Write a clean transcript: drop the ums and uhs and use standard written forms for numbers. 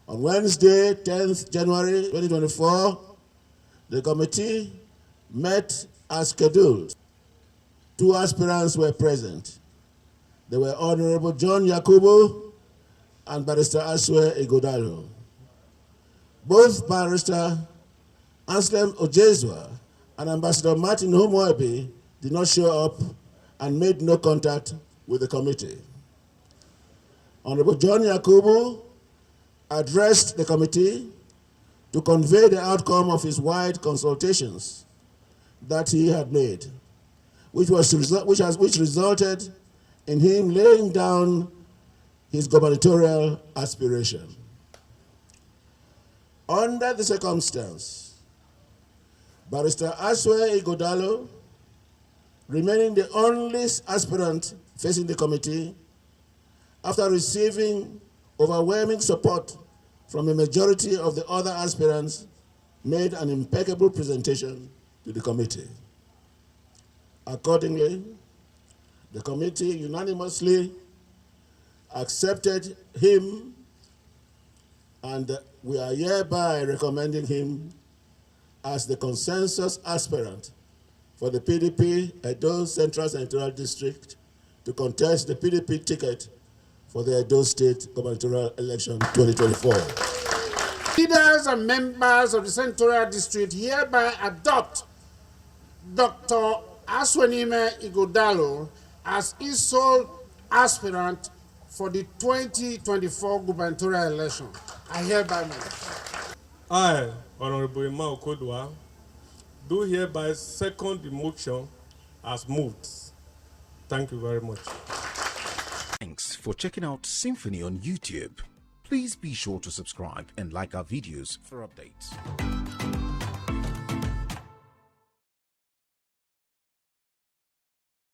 On Wednesday, 10th January 2024, the committee met as scheduled. 2 aspirants were present. They were Honorable John Yakubu and Barrister Asue Ighodalo. Both Barrister Anselm Ojezwa and Ambassador Martin Homoebi did not show up and made no contact with the committee. Honorable John Yakubu addressed the committee to convey the outcome of his wide consultations that he had made, which resulted in him laying down his gubernatorial aspiration. Under the circumstance, Barrister Asue Ighodalo, remaining the only aspirant facing the committee, after receiving overwhelming support from a majority of the other aspirants, made an impeccable presentation to the committee. Accordingly, the committee unanimously accepted him, and we are hereby recommending him as the consensus aspirant for the PDP Edo Central Senatorial District to contest the PDP ticket for the Edo State gubernatorial election 2024. Leaders and members of the Senatorial District hereby adopt Dr. Asue Ighodalo as his sole aspirant for the 2024 gubernatorial election. I hereby move. I, Honorable Emma Okodwa, do hereby second the motion as moved. Thank you very much. Thanks for checking out SYMFONI on YouTube. Please be sure to subscribe and like our videos for updates.